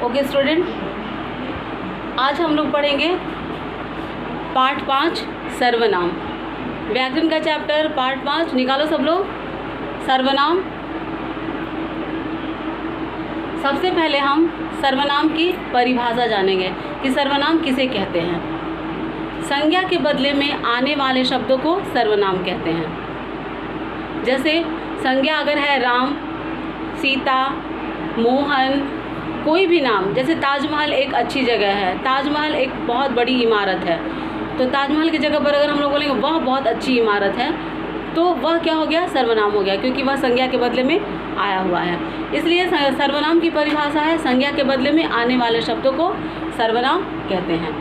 Okay student, आज हम लोग पढ़ेंगे पार्ट 5 सर्वनाम। व्याकरण का चैप्टर पार्ट 5 निकालो सब लोग। सर्वनाम। सबसे पहले हम सर्वनाम की परिभाषा जानेंगे कि सर्वनाम किसे कहते हैं। संज्ञा के बदले में आने वाले शब्दों को सर्वनाम कहते हैं। जैसे संज्ञा अगर है राम, सीता, मोहन, कोई भी नाम, जैसे ताजमहल एक अच्छी जगह है, ताजमहल एक बहुत बड़ी इमारत है, तो ताजमहल की जगह पर अगर हम लोग बोलेंगे वह बहुत अच्छी इमारत है, तो वह क्या हो गया? सर्वनाम हो गया, क्योंकि वह संज्ञा के बदले में आया हुआ है। इसलिए सर्वनाम की परिभाषा है संज्ञा के बदले में आने वाले शब्दों को सर्वनाम कहते हैं।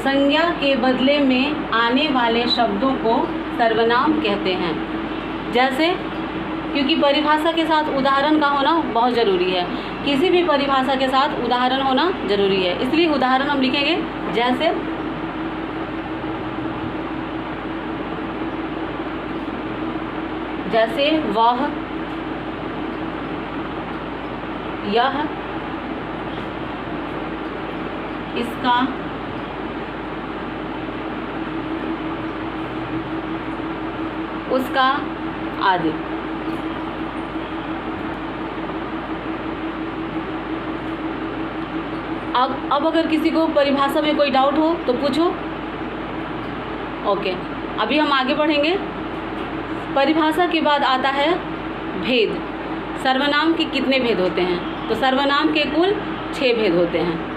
संज्ञा के बदले में आने वाले शब्दों को सर्वनाम कहते हैं। जैसे, क्योंकि परिभाषा के साथ उदाहरण का होना बहुत ज़रूरी है, किसी भी परिभाषा के साथ उदाहरण होना ज़रूरी है, इसलिए उदाहरण हम लिखेंगे। जैसे वह, यह, इसका, उसका आदि। अब अगर किसी को परिभाषा में कोई डाउट हो तो पूछो। ओके, अभी हम आगे बढ़ेंगे। परिभाषा के बाद आता है भेद। सर्वनाम के कितने भेद होते हैं? तो सर्वनाम के कुल 6 भेद होते हैं।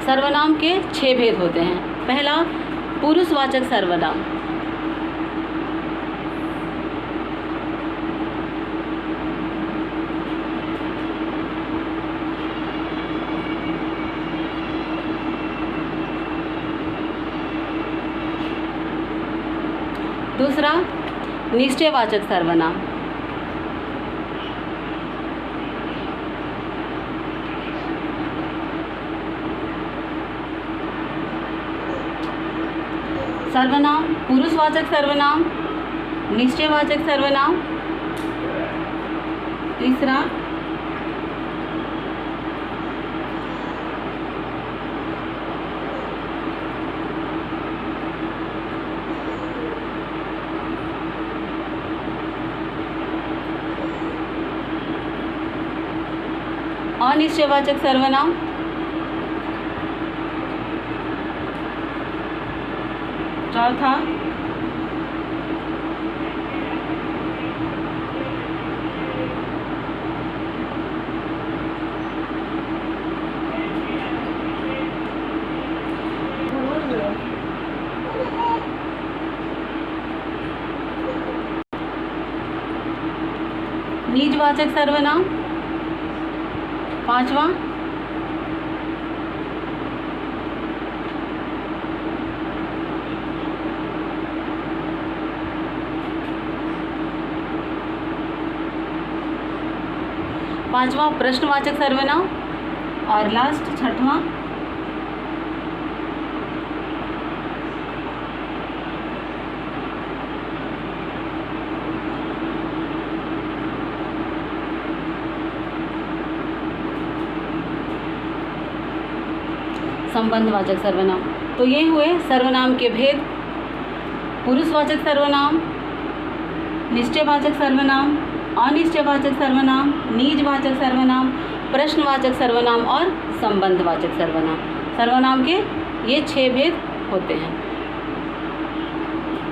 सर्वनाम के 6 भेद होते हैं। पहला, पुरुषवाचक सर्वनाम। दूसरा, निश्चयवाचक सर्वनाम। सर्वनाम, पुरुषवाचक सर्वनाम, निश्चयवाचक सर्वनाम। तीसरा, अनिश्चयवाचक सर्वनाम। चौथा, निजवाचक सर्वनाम। पांचवा, प्रश्नवाचक सर्वनाम। और लास्ट, छठवां, संबंधवाचक सर्वनाम। तो ये हुए सर्वनाम के भेद। पुरुषवाचक सर्वनाम, निश्चयवाचक सर्वनाम, अनिश्चयवाचक सर्वनाम, निजवाचक सर्वनाम, प्रश्नवाचक सर्वनाम और संबंधवाचक सर्वनाम। सर्वनाम के ये 6 भेद होते हैं।